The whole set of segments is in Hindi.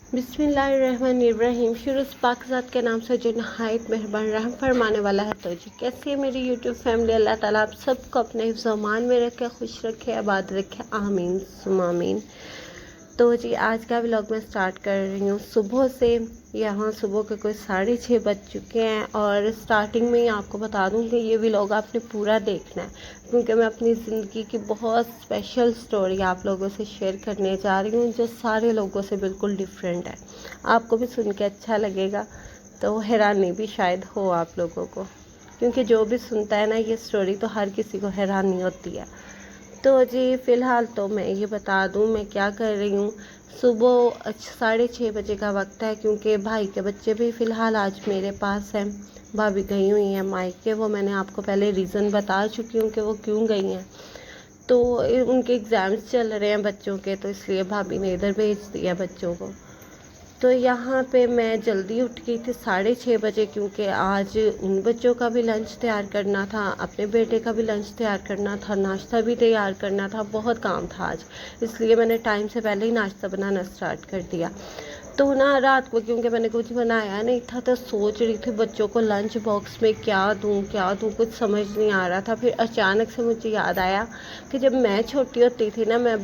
बिस्मिल्लाहिर्रहमानिर्रहीम। शुरू पाक के नाम से जो नहायत मेहरबान रहम फरमाने वाला है। तो जी कैसी है मेरी यूट्यूब फैमिली। अल्लाह ताला आप सबको अपने हिफ्ज़-ओ-मान में रखे, खुश रखे, आबाद रखे, आमीन सुम्मा आमीन। तो जी आज का व्लॉग मैं स्टार्ट कर रही हूँ सुबह से। यहाँ सुबह के कोई 6:30 बज चुके हैं और स्टार्टिंग में ही आपको बता दूँ कि ये व्लॉग आपने पूरा देखना है, क्योंकि मैं अपनी ज़िंदगी की बहुत स्पेशल स्टोरी आप लोगों से शेयर करने जा रही हूँ, जो सारे लोगों से बिल्कुल डिफरेंट है। आपको भी सुन के अच्छा लगेगा, तो हैरानी भी शायद हो आप लोगों को, क्योंकि जो भी सुनता है ना ये स्टोरी तो हर किसी को हैरानी होती है। तो जी फ़िलहाल तो मैं ये बता दूँ मैं क्या कर रही हूँ। सुबह 6:30 बजे का वक्त है, क्योंकि भाई के बच्चे भी फ़िलहाल आज मेरे पास हैं। भाभी गई हुई हैं मायके, वो मैंने आपको पहले रीज़न बता चुकी हूँ कि वो क्यों गई हैं। तो उनके एग्ज़ाम्स चल रहे हैं बच्चों के, तो इसलिए भाभी ने इधर भेज दिया बच्चों को। तो यहाँ पे मैं जल्दी उठ गई थी 6:30 बजे, क्योंकि आज उन बच्चों का भी लंच तैयार करना था, अपने बेटे का भी लंच तैयार करना था, नाश्ता भी तैयार करना था, बहुत काम था आज। इसलिए मैंने टाइम से पहले ही नाश्ता बनाना स्टार्ट कर दिया। तो ना रात को क्योंकि मैंने कुछ बनाया नहीं था, तो सोच रही थी बच्चों को लंच बॉक्स में क्या दूँ कुछ समझ नहीं आ रहा था। फिर अचानक से मुझे याद आया कि जब मैं छोटी होती थी ना, मैं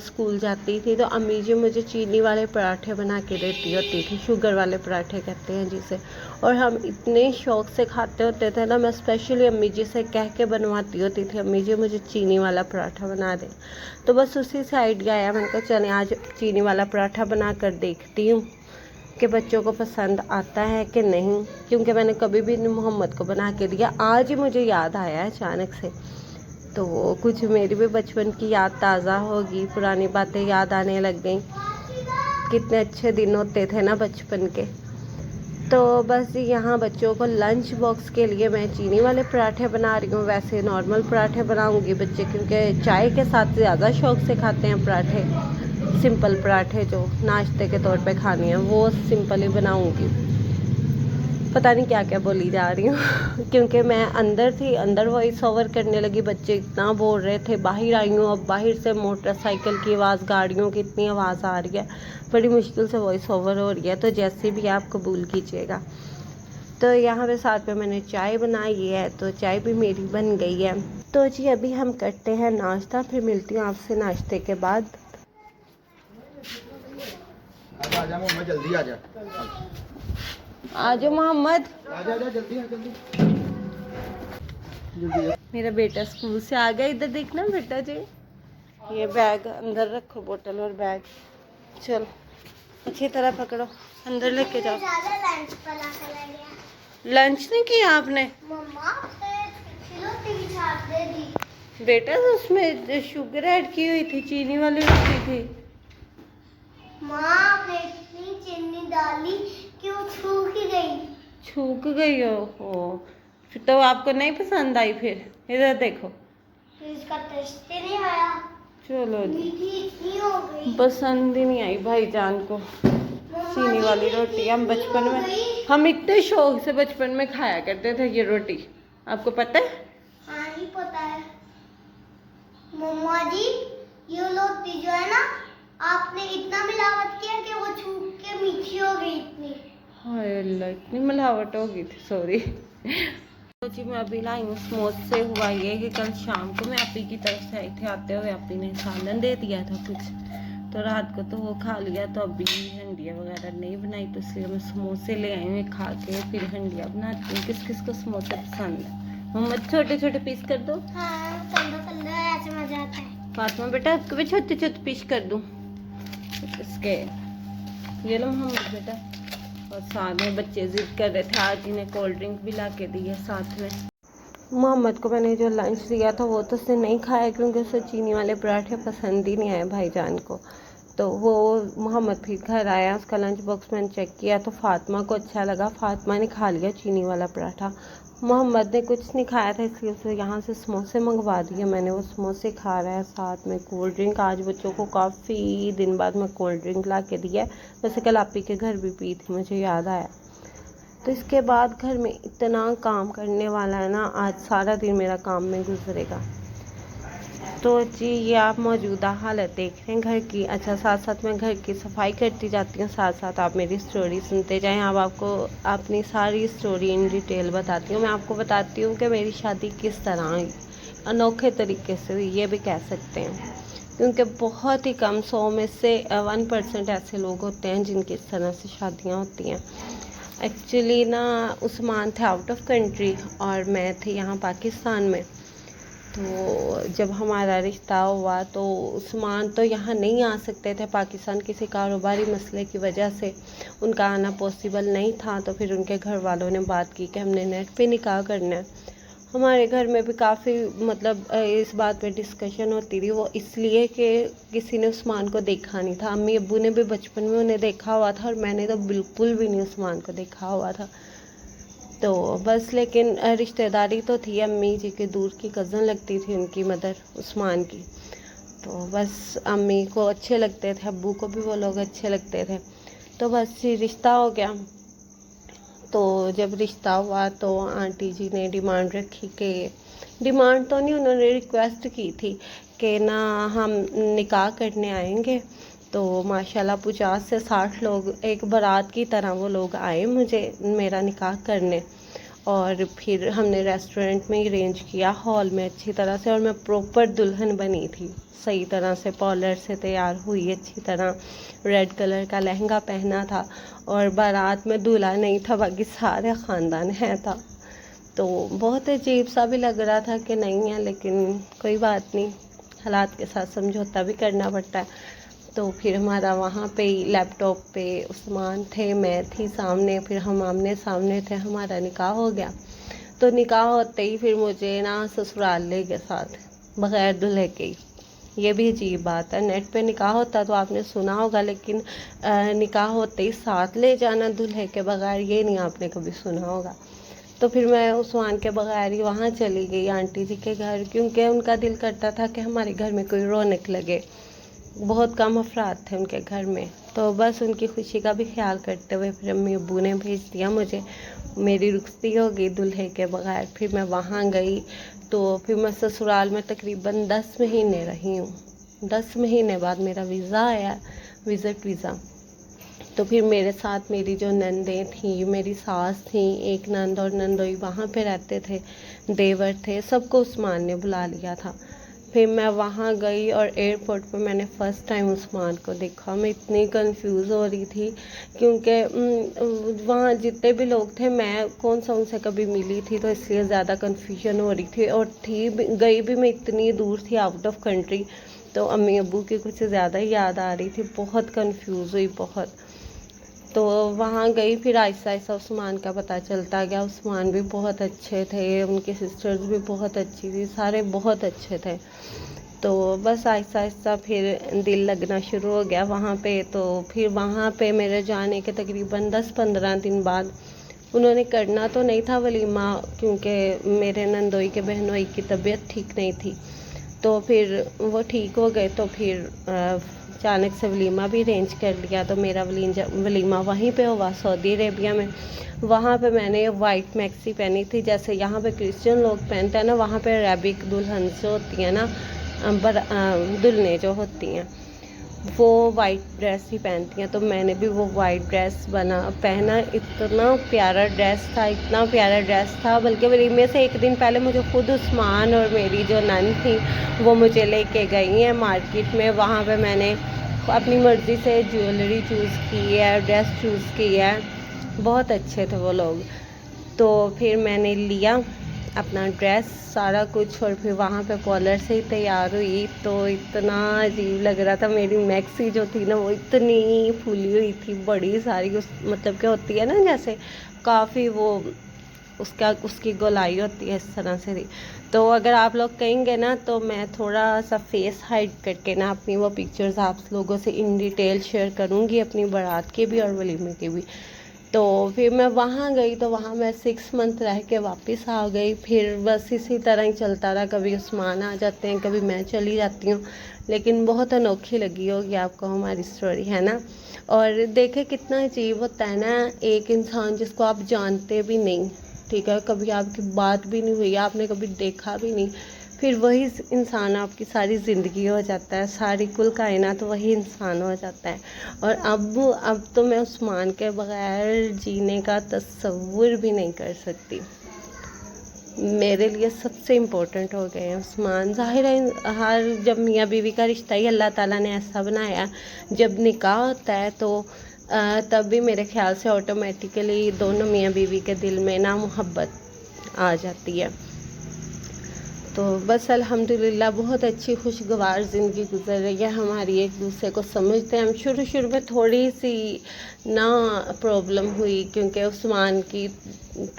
स्कूल जाती थी, तो अम्मी जी मुझे चीनी वाले पराठे बना के देती होती थी, शुगर वाले पराठे कहते हैं जिसे। और हम इतने शौक़ से खाते होते थे ना, मैं स्पेशली अम्मी जी से कह के बनवाती होती थी, अम्मी जी मुझे चीनी वाला पराठा बना दें। तो बस उसी से आइडिया आया, मैंने कहा चलें आज चीनी वाला पराठा बना कर देखती हूँ कि बच्चों को पसंद आता है कि नहीं, क्योंकि मैंने कभी भी मोहम्मद को बना के दिया। आज ही मुझे याद आया अचानक से, तो कुछ मेरी भी बचपन की याद ताज़ा होगी, पुरानी बातें याद आने लग गई। कितने अच्छे दिन होते थे ना बचपन के। तो बस यहाँ बच्चों को लंच बॉक्स के लिए मैं चीनी वाले पराठे बना रही हूँ। वैसे नॉर्मल पराठे बनाऊँगी बच्चे, क्योंकि चाय के साथ ज़्यादा शौक़ से खाते हैं पराठे। सिंपल पराठे जो नाश्ते के तौर पे खाने हैं वो सिंपल ही बनाऊँगी। पता नहीं क्या क्या बोली जा रही हूँ क्योंकि मैं अंदर थी, अंदर वॉइस ओवर करने लगी, बच्चे इतना बोल रहे थे। बाहर आई हूँ, अब बाहर से मोटरसाइकिल की आवाज़, गाड़ियों की इतनी आवाज़ आ रही है, बड़ी मुश्किल से वॉइस ओवर हो रही है। तो जैसे भी आप कबूल कीजिएगा। तो यहाँ पे साथ में मैंने चाय बनाई है, तो चाय भी मेरी बन गई है। तो जी अभी हम करते हैं नाश्ता, फिर मिलती हूँ आपसे नाश्ते के बाद। आजा मोहम्मद, जल्दी आजा। आजो मोहम्मद, आजा जल्दी जल्दी। मेरा बेटा स्कूल से आ गया। इधर देखना बेटा जी, ये बैग अंदर रखो, बोतल और बैग। चलो अच्छी तरह पकड़ो, अंदर लेके जाओ। लंच नहीं किया आपने बेटा? तो उसमें शुगर ऐड की हुई थी, चीनी वाली रोटी थी। माँ ने इतनी चीनी डाली कि वो छूक गई हो तो आपको नहीं पसंद आई? फिर इधर देखो, फिर इसका टेस्ट ही नहीं आया। चलो जी, मीठी इतनी हो गई, पसंद ही नहीं आई भाईजान को चीनी वाली रोटी। हम बचपन में हम इतने शौक से बचपन में खाया करते थे ये रोटी, आपको पता है? हाँ ही पता है मम्मा जी। ये रोटी जो है ना, आपने इतना मिलावट किया कि वो छूक के मीठी हो गई इतनी। हाय अल्लाह, इतनी मिलावट हो गई थी, सॉरी। तो जी मैं अभी लाई हूँ समोसे। हुआ ये कि कल शाम को मैं आपी की तरफ से आई थी, आते हुए आपी ने सालन दे दिया था कुछ, तो रात को तो वो खा लिया। तो अभी हंडिया वगैरह नहीं बनाई, तो इसलिए मैं समोसे ले आई हूँ, खा के फिर हंडिया बनाती हूँ। किस किस को समोसे पसंद है? मोहम्मद छोटे छोटे पीस कर दो। हाँ, ऐसे मजा आता है। फातिमा बेटा आपको भी छोटे छोटे पीस कर दूँ इसके? ये लो मोहम्मद बेटा। और साथ में बच्चे जिद कर रहे थे, आज इन्हें कोल्ड ड्रिंक भी ला के दी है साथ में। मोहम्मद को मैंने जो लंच दिया था वो तो उसने नहीं खाया, क्योंकि उसे चीनी वाले पराठे पसंद ही नहीं आए भाईजान को। तो वो मोहम्मद फिर घर आया, उसका लंच बॉक्स मैंने चेक किया तो फातिमा को अच्छा लगा, फातिमा ने खा लिया चीनी वाला पराठा। मोहम्मद ने कुछ नहीं खाया था, इसलिए उसे यहाँ से समोसे मंगवा दिए मैंने, वो समोसे खा रहा है, साथ में कोल्ड ड्रिंक। आज बच्चों को काफ़ी दिन बाद मैं कोल्ड ड्रिंक ला के दी है, वैसे कल आपी के घर भी पी थी, मुझे याद आया। तो इसके बाद घर में इतना काम करने वाला है ना, आज सारा दिन मेरा काम में गुजरेगा। तो जी ये आप मौजूदा हालत देख रहे हैं घर की। अच्छा, साथ साथ मैं घर की सफाई करती जाती हूँ, साथ साथ आप मेरी स्टोरी सुनते जाएं। अब आपको अपनी सारी स्टोरी इन डिटेल बताती हूँ। मैं आपको बताती हूँ कि मेरी शादी किस तरह हुई, अनोखे तरीके से हुई ये भी कह सकते हैं, क्योंकि बहुत ही कम 100 में से 1% ऐसे लोग होते हैं जिनकी इस तरह से शादियाँ होती हैं। एक्चुअली ना उस्मान थे आउट ऑफ कंट्री और मैं थी यहाँ पाकिस्तान में। तो जब हमारा रिश्ता हुआ तो उस्मान तो यहाँ नहीं आ सकते थे पाकिस्तान, किसी कारोबारी मसले की वजह से उनका आना पॉसिबल नहीं था। तो फिर उनके घर वालों ने बात की कि हमने नेट पे निकाह करना है। हमारे घर में भी काफ़ी मतलब इस बात पे डिस्कशन होती थी, वो इसलिए कि किसी ने उस्मान को देखा नहीं था। अम्मी अब्बू ने भी बचपन में उन्हें देखा हुआ था और मैंने तो बिल्कुल भी नहीं उस्मान को देखा हुआ था। तो बस लेकिन रिश्तेदारी तो थी, अम्मी जी के दूर की कज़न लगती थी उनकी मदर उस्मान की। तो बस अम्मी को अच्छे लगते थे, अब्बू को भी वो लोग अच्छे लगते थे। तो बस ये रिश्ता हो गया। तो जब रिश्ता हुआ तो आंटी जी ने डिमांड रखी कि, डिमांड तो नहीं, उन्होंने रिक्वेस्ट की थी कि ना हम निकाह करने आएंगे। तो माशाल्लाह 50 से 60 लोग एक बारात की तरह वो लोग आए मुझे मेरा निकाह करने। और फिर हमने रेस्टोरेंट में ही अरेंज किया, हॉल में अच्छी तरह से, और मैं प्रॉपर दुल्हन बनी थी, सही तरह से पार्लर से तैयार हुई अच्छी तरह, रेड कलर का लहंगा पहना था। और बारात में दूल्हा नहीं था, बाकी सारे ख़ानदान है था। तो बहुत अजीब सा भी लग रहा था कि नहीं है, लेकिन कोई बात नहीं, हालात के साथ समझौता भी करना पड़ता है। तो फिर हमारा वहाँ पे ही लैपटॉप पे उस्मान थे, मैं थी सामने, फिर हम आमने सामने थे, हमारा निकाह हो गया। तो निकाह होते ही फिर मुझे ना ससुराल ले गए साथ, बग़ैर दूल्हे के ही। ये भी अजीब बात है, नेट पे निकाह होता तो आपने सुना होगा, लेकिन निकाह होते ही साथ ले जाना दूल्हे के बग़ैर, ये नहीं आपने कभी सुना होगा। तो फिर मैं उस्मान के बग़ैर ही वहाँ चली गई आंटी जी के घर, क्योंकि उनका दिल करता था कि हमारे घर में कोई रौनक लगे। बहुत कम अफराद थे उनके घर में। तो बस उनकी खुशी का भी ख्याल करते हुए फिर अम्मी अब्बू ने भेज दिया मुझे, मेरी रुखसती हो गई दूल्हे के बग़ैर। फिर मैं वहाँ गई तो फिर मैं ससुराल में तकरीबन 10 महीने रही हूँ। 10 महीने बाद मेरा वीज़ा आया, विज़िट वीज़ा। तो फिर मेरे साथ मेरी जो नंदें थी, मेरी सास थी, एक नंद और नंदोई वहाँ पे रहते थे, देवर थे, सबको उस्मान ने बुला लिया था। फिर मैं वहाँ गई और एयरपोर्ट पे मैंने फ़र्स्ट टाइम उस्मान को देखा। मैं इतनी कंफ्यूज हो रही थी, क्योंकि वहाँ जितने भी लोग थे मैं कौन सा उनसे कभी मिली थी, तो इसलिए ज़्यादा कन्फ्यूजन हो रही थी। और गई भी मैं इतनी दूर थी, आउट ऑफ कंट्री, तो अम्मी अब्बू की कुछ ज़्यादा ही याद आ रही थी, बहुत कंफ्यूज हुई बहुत। तो वहाँ गई, फिर आहिस्ता आहिस्ता उस्मान का पता चलता गया। उस्मान भी बहुत अच्छे थे, उनकी सिस्टर्स भी बहुत अच्छी थी, सारे बहुत अच्छे थे। तो बस आहिस्ता आहिस्ता फिर दिल लगना शुरू हो गया वहाँ पे। तो फिर वहाँ पे मेरे जाने के तकरीबन 10-15 दिन बाद उन्होंने करना तो नहीं था वलीमा, क्योंकि मेरे नंदोई के बहनोई की तबीयत ठीक नहीं थी। तो फिर वो ठीक हो गए, तो फिर अचानक से वलीमा भी अरेंज कर लिया। तो मेरा वलीमा वहीं पे हुआ, सऊदी अरेबिया में। वहाँ पे मैंने वाइट मैक्सी पहनी थी, जैसे यहाँ पे क्रिश्चियन लोग पहनते हैं ना, वहाँ पे अरेबिक दुल्हन जो होती है ना, दुल्हनें जो होती हैं वो वाइट ड्रेस ही पहनती हैं। तो मैंने भी वो वाइट ड्रेस पहना। इतना प्यारा ड्रेस था, इतना प्यारा ड्रेस था, बल्कि वलीमे से एक दिन पहले मुझे खुद उस्मान और मेरी जो नन थी वो मुझे लेके गई हैं मार्केट में। वहाँ पे मैंने अपनी मर्ज़ी से ज्वेलरी चूज़ की है, ड्रेस चूज़ की है, बहुत अच्छे थे वो लोग। तो फिर मैंने लिया अपना ड्रेस सारा कुछ, और फिर वहाँ पे पार्लर से ही तैयार हुई। तो इतना अजीब लग रहा था, मेरी मैक्सी जो थी ना वो इतनी फूली हुई थी, बड़ी सारी, उस मतलब क्या होती है ना, जैसे काफ़ी वो उसकी गोलाई होती है, इस तरह से थी। तो अगर आप लोग कहेंगे ना तो मैं थोड़ा सा फेस हाइड करके ना अपनी वो पिक्चर्स आप लोगों से इन डिटेल शेयर करूँगी, अपनी बारात की भी और वलीमे की भी। तो फिर मैं वहाँ गई, तो वहाँ मैं 6 मंथ रह के वापस आ गई। फिर बस इसी तरह ही चलता रहा, कभी उस्मान आ जाते हैं, कभी मैं चली जाती हूँ। लेकिन बहुत अनोखी लगी होगी आपको हमारी स्टोरी, है ना। और देखे कितना अजीब होता है ना, एक इंसान जिसको आप जानते भी नहीं, ठीक है, कभी आपकी बात भी नहीं हुई, आपने कभी देखा भी नहीं, फिर वही इंसान आपकी सारी ज़िंदगी हो जाता है, सारी कुल कायनात वही इंसान हो जाता है। और अब तो मैं उस्मान के बगैर जीने का तसव्वुर भी नहीं कर सकती। मेरे लिए सबसे इम्पोर्टेंट हो गए हैं उस्मान। ज़ाहिर है हर जब मियाँ बीवी का रिश्ता ही अल्लाह ताला ने ऐसा बनाया, जब निकाह होता है तो तब भी मेरे ख्याल से ऑटोमेटिकली दोनों मियाँ बीवी के दिल में ना मोहब्बत आ जाती है। तो बस अल्हम्दुलिल्लाह बहुत अच्छी खुशगवार ज़िंदगी गुजर रही है हमारी, एक दूसरे को समझते हैं हम। शुरू शुरू में थोड़ी सी ना प्रॉब्लम हुई, क्योंकि उस्मान की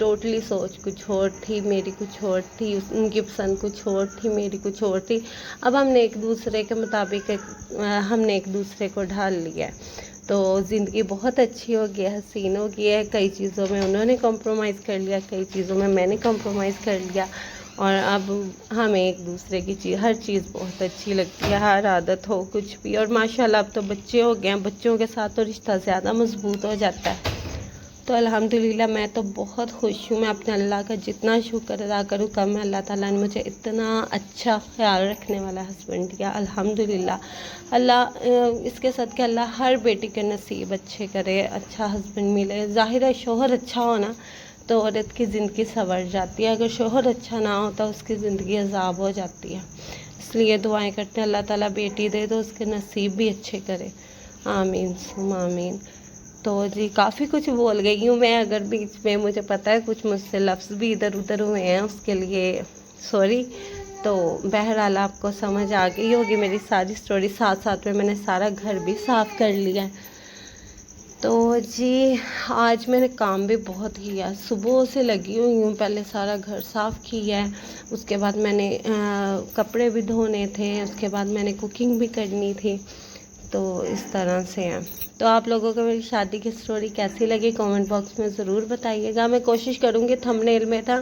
टोटली सोच कुछ और थी, मेरी कुछ और थी, उनकी पसंद कुछ और थी, मेरी कुछ और थी। अब हमने एक दूसरे के मुताबिक हमने एक दूसरे को ढाल लिया है, तो ज़िंदगी बहुत अच्छी हो गई है, हसीन हो गई है। कई चीज़ों में उन्होंने कॉम्प्रोमाइज़ कर लिया, कई चीज़ों में मैंने कॉम्प्रोमाइज़ कर लिया, और अब हमें एक दूसरे की हर चीज़ बहुत अच्छी लगती है, हर आदत हो कुछ भी। और माशाल्लाह अब तो बच्चे हो गए हैं, बच्चों के साथ तो रिश्ता ज़्यादा मजबूत हो जाता है। तो अल्हम्दुलिल्लाह मैं तो बहुत खुश हूँ। मैं अपने अल्लाह का जितना शुक्र अदा करूँ कम है। अल्लाह ताला ने मुझे इतना अच्छा ख्याल रखने वाला हस्बैंड दिया, अल्हम्दुलिल्लाह। इसके साथ कि अल्लाह हर बेटी के नसीब अच्छे करे, अच्छा हस्बैंड मिले। ज़ाहिर है शोहर अच्छा होना तो औरत की ज़िंदगी संवर जाती है, अगर शोहर अच्छा ना हो तो उसकी ज़िंदगी अज़ाब हो जाती है। इसलिए दुआएं करते हैं अल्लाह ताला बेटी दे तो उसके नसीब भी अच्छे करे, आमीन सुम आमीन। तो जी काफ़ी कुछ बोल गई हूँ मैं, अगर बीच में मुझे पता है कुछ मुझसे लफ्ज़ भी इधर उधर हुए हैं उसके लिए सॉरी। तो बहरहाल आपको समझ आ गई होगी मेरी सारी स्टोरी। साथ साथ में मैंने सारा घर भी साफ़ कर लिया है। तो जी आज मैंने काम भी बहुत किया, सुबह से लगी हुई हूँ। पहले सारा घर साफ़ किया है, उसके बाद मैंने कपड़े भी धोने थे, उसके बाद मैंने कुकिंग भी करनी थी। तो इस तरह से है। तो आप लोगों को मेरी शादी की स्टोरी कैसी लगी कमेंट बॉक्स में ज़रूर बताइएगा। मैं कोशिश करूँगी थंबनेल में था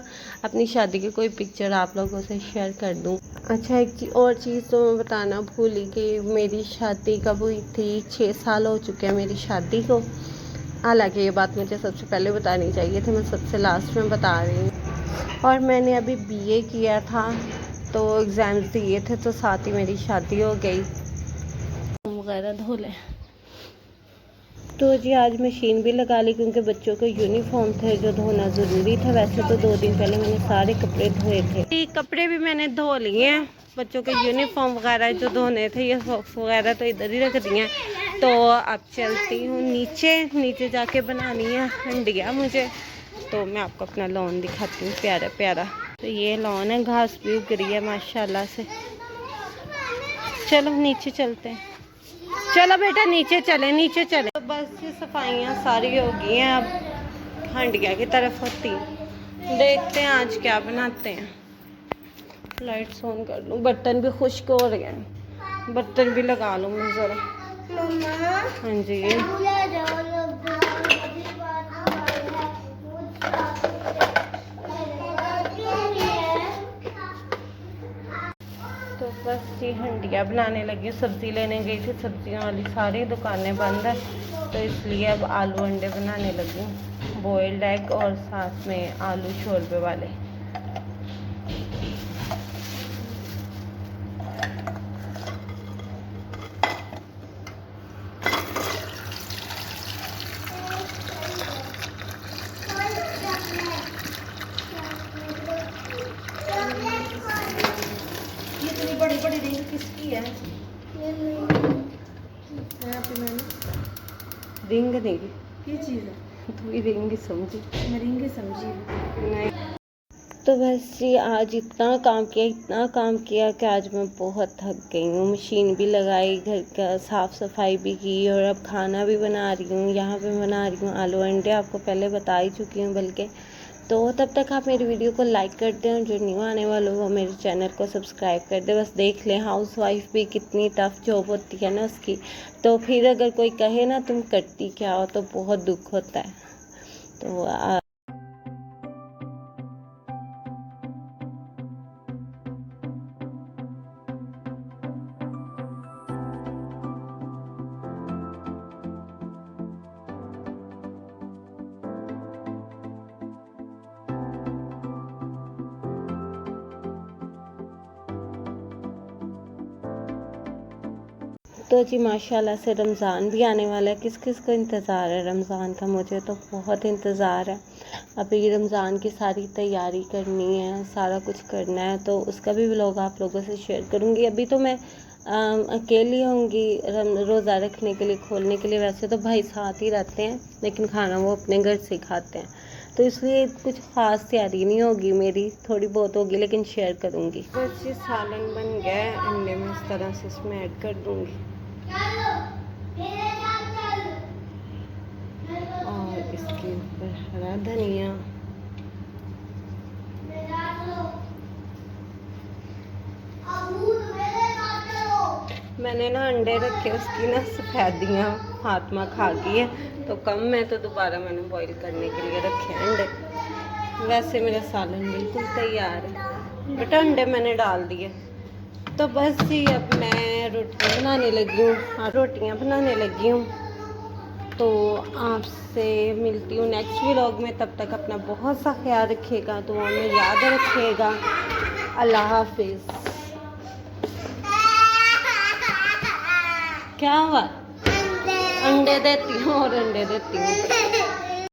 अपनी शादी की कोई पिक्चर आप लोगों से शेयर कर दूँ। अच्छा एक और चीज़ तो मैं बताना भूली कि मेरी शादी कब हुई थी। 6 साल हो चुके हैं मेरी शादी को। हालांकि ये बात मुझे सबसे पहले बतानी चाहिए थी, मैं सबसे लास्ट में बता रही हूँ। और मैंने अभी बीए किया था, तो एग्ज़ाम्स दिए थे, तो साथ ही मेरी शादी हो गई। वगैरह धो लें। तो जी आज मशीन भी लगा ली क्योंकि बच्चों के यूनिफॉर्म थे जो धोना ज़रूरी था। वैसे तो 2 दिन पहले मैंने सारे कपड़े धोए थे, कपड़े भी मैंने धो लिए हैं। बच्चों के यूनिफॉर्म वगैरह जो धोने थे, ये सॉक्स वगैरह तो इधर ही रख दिए हैं। तो अब चलती हूँ नीचे जाके बनानी है हंडिया मुझे। तो मैं आपको अपना लॉन दिखाती हूँ प्यारा प्यारा। तो ये लॉन है, घास भी उग रही है माशाल्लाह से। चलो नीचे चलते हैं, चलो बेटा नीचे चले। तो बस ये सफाइयाँ सारी हो गई हैं, अब हंडिया की तरफ होती हैं। देखते हैं आज क्या बनाते हैं। लाइट्स ऑन कर लूँ, बर्तन भी खुश्क हो रहे हैं, बर्तन भी लगा लूँ मैं ज़रा। हाँ जी तो बस जी हंडिया बनाने लगी। सब्ज़ी लेने गई थी, सब्जियों वाली सारी दुकानें बंद है, तो इसलिए अब आलू अंडे बनाने लगी, बॉइल्ड एग और साथ में आलू शोरबे वाले। ये इतनी बड़ी बड़ी रिंग किसकी है? रिंग नहीं, ये चीज़ है, तू ही रिंग समझी। मैं रिंग समझी। नहीं। तो बस जी आज इतना काम किया कि आज मैं बहुत थक गई हूँ। मशीन भी लगाई, घर का साफ़ सफाई भी की, और अब खाना भी बना रही हूँ। यहाँ पे बना रही हूँ आलू अंडे, आपको पहले बता ही चुकी हूँ बल्कि। तो तब तक आप मेरी वीडियो को लाइक कर दें, और जो न्यू आने वाले वो मेरे चैनल को सब्सक्राइब कर दें। बस देख लें हाउस वाइफ भी कितनी टफ़ जॉब होती है ना उसकी। तो फिर अगर कोई कहे ना तुम करती क्या हो, तो बहुत दुख होता है। तो तो जी माशाल्लाह से रमज़ान भी आने वाला है। किस किस को इंतज़ार है रमज़ान का? मुझे तो बहुत इंतज़ार है। अभी रमज़ान की सारी तैयारी करनी है, सारा कुछ करना है, तो उसका भी व्लॉग आप लोगों से शेयर करूँगी। अभी तो मैं अकेली होंगी रोज़ा रखने के लिए, खोलने के लिए। वैसे तो भाई साथ ही रहते हैं, लेकिन खाना वो अपने घर से खाते हैं, तो इसलिए कुछ ख़ास तैयारी नहीं होगी मेरी, थोड़ी बहुत होगी लेकिन शेयर करूँगी। बस ये सालन बन गया है, अंडे में इस तरह से इसमें ऐड कर दूँगी और इसके ऊपर हरा धनिया। मैंने ना अंडे रखे, उसकी ना सफ़ेदियाँ फातिमा खा गई है, तो कम है, तो दोबारा मैंने बॉईल करने के लिए रखे हैं अंडे। वैसे मेरा सालन बिल्कुल तैयार है, बट अंडे मैंने डाल दिए। तो बस ही अब मैं रोटियाँ बनाने लगी हूँ, तो आपसे मिलती हूँ नेक्स्ट व्लॉग में। तब तक अपना बहुत सा ख्याल रखिएगा, तो हमें याद रखिएगा। अल्लाह हाफिज़। क्या हुआ? अंडे देती हूँ और अंडे देती हूँ।